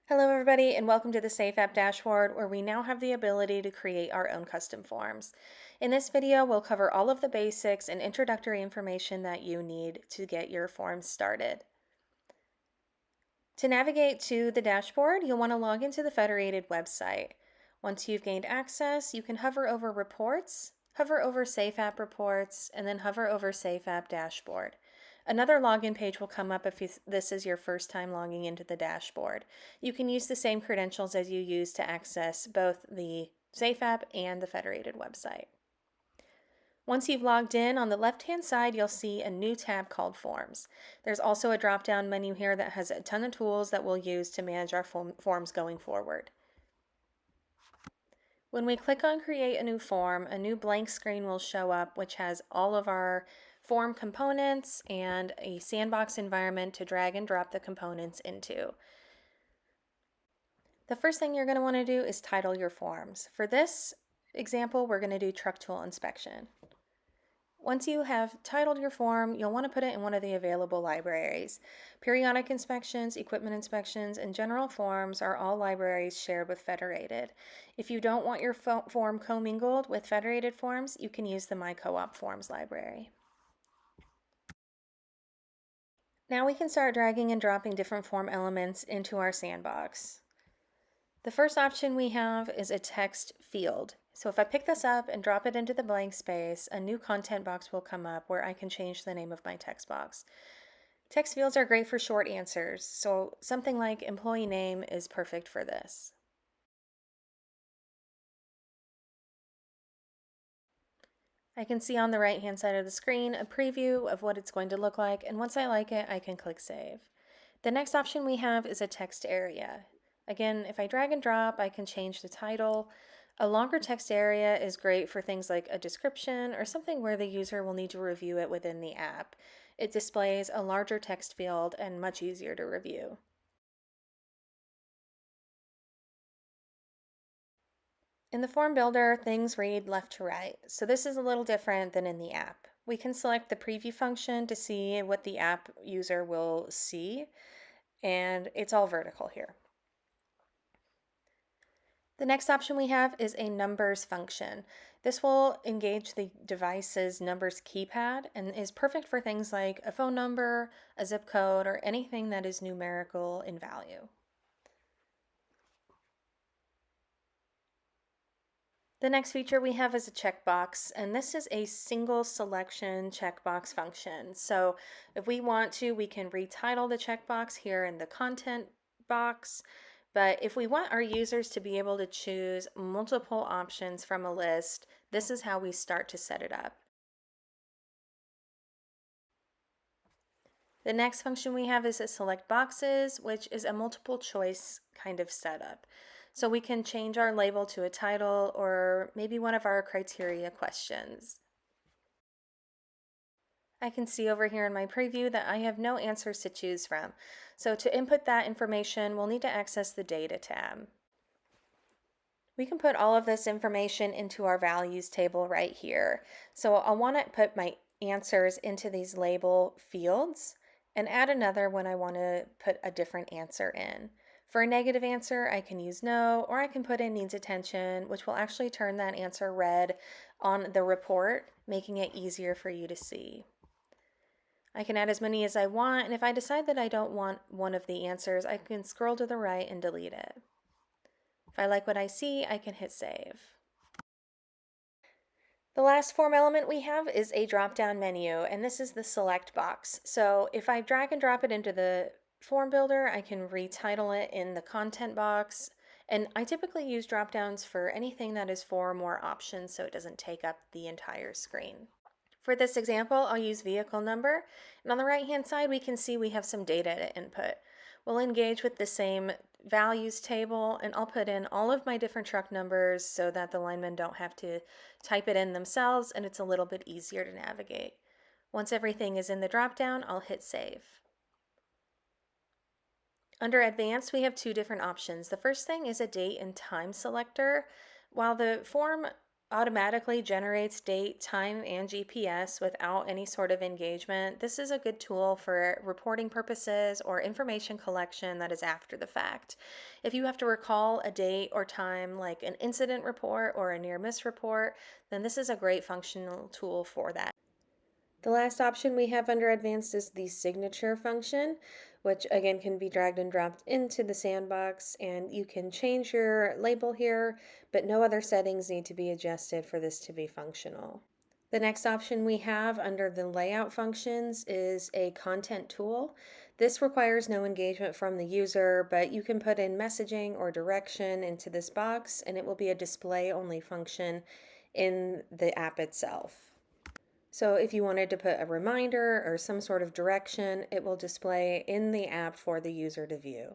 Hello everybody and welcome to the Safe App dashboard where we now have the ability to create our own custom forms. In this video we'll cover all of the basics and introductory information that you need to get your forms started. To navigate to the dashboard, you'll want to log into the Federated website. Once you've gained access, you can hover over Reports, hover over Safe App Reports, and then hover over Safe App Dashboard. Another login page will come up if this is your first time logging into the dashboard. You can use the same credentials as you use to access both the Safe App and the Federated website. Once you've logged in, on the left-hand side, you'll see a new tab called Forms. There's also a drop-down menu here that has a ton of tools that we'll use to manage our forms going forward. When we click on Create a New Form, a new blank screen will show up which has all of our form components and a sandbox environment to drag and drop the components into. The first thing you're going to want to do is title your forms. For this example, we're going to do Truck Tool Inspection. Once you have titled your form, you'll want to put it in one of the available libraries. Periodic inspections, equipment inspections, and general forms are all libraries shared with Federated. If you don't want your form commingled with Federated forms, you can use the My Co-op Forms library. Now we can start dragging and dropping different form elements into our sandbox. The first option we have is a text field. So if I pick this up and drop it into the blank space, a new content box will come up where I can change the name of my text box. Text fields are great for short answers, so something like employee name is perfect for this. I can see on the right-hand side of the screen a preview of what it's going to look like, and once I like it, I can click Save. The next option we have is a text area. Again, if I drag and drop, I can change the title. A longer text area is great for things like a description or something where the user will need to review it within the app. It displays a larger text field and much easier to review. In the form builder, things read left to right, so this is a little different than in the app. We can select the preview function to see what the app user will see, and it's all vertical here. The next option we have is a numbers function. This will engage the device's numbers keypad and is perfect for things like a phone number, a zip code, or anything that is numerical in value. The next feature we have is a checkbox, and this is a single selection checkbox function. So if we want to, we can retitle the checkbox here in the content box. But if we want our users to be able to choose multiple options from a list, this is how we start to set it up. The next function we have is a select boxes, which is a multiple choice kind of setup. So we can change our label to a title or maybe one of our criteria questions. I can see over here in my preview that I have no answers to choose from. So to input that information, we'll need to access the Data tab. We can put all of this information into our values table right here. So I'll want to put my answers into these label fields and add another when I want to put a different answer in. For a negative answer, I can use no, or I can put in needs attention, which will actually turn that answer red on the report, making it easier for you to see. I can add as many as I want, and if I decide that I don't want one of the answers, I can scroll to the right and delete it. If I like what I see, I can hit save. The last form element we have is a drop-down menu, and this is the select box. So if I drag and drop it into the form builder, I can retitle it in the content box. And I typically use drop-downs for anything that is 4 or more options so it doesn't take up the entire screen. For this example, I'll use vehicle number, and on the right-hand side we can see we have some data to input. We'll engage with the same values table, and I'll put in all of my different truck numbers so that the linemen don't have to type it in themselves and it's a little bit easier to navigate. Once everything is in the drop-down, I'll hit save. Under Advanced, we have 2 different options. The first thing is a date and time selector. While the form automatically generates date, time, and GPS without any sort of engagement. This is a good tool for reporting purposes or information collection that is after the fact. If you have to recall a date or time, like an incident report or a near miss report, then this is a great functional tool for that. The last option we have under advanced is the signature function, which again can be dragged and dropped into the sandbox, and you can change your label here, but no other settings need to be adjusted for this to be functional. The next option we have under the layout functions is a content tool. This requires no engagement from the user, but you can put in messaging or direction into this box and it will be a display only function in the app itself. So if you wanted to put a reminder or some sort of direction, it will display in the app for the user to view.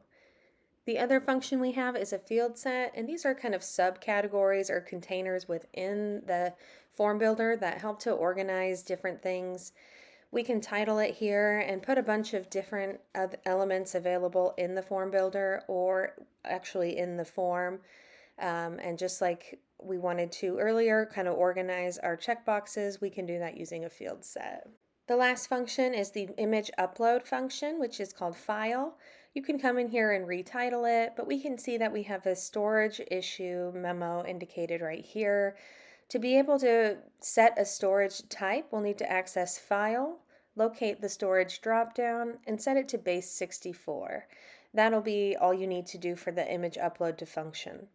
The other function we have is a field set, and these are kind of subcategories or containers within the form builder that help to organize different things. We can title it here and put a bunch of different elements available in the form builder or actually in the form. And just like we wanted to earlier, kind of organize our checkboxes, we can do that using a field set. The last function is the image upload function, which is called File. You can come in here and retitle it, but we can see that we have a storage issue memo indicated right here. To be able to set a storage type, we'll need to access File, locate the storage dropdown, and set it to base 64. That'll be all you need to do for the image upload to function.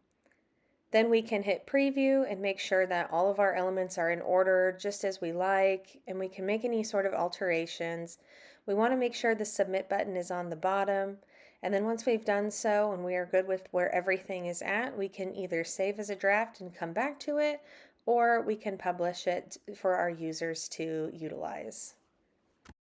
Then we can hit preview and make sure that all of our elements are in order just as we like, and we can make any sort of alterations. We want to make sure the submit button is on the bottom, and then once we've done so and we are good with where everything is at, we can either save as a draft and come back to it, or we can publish it for our users to utilize.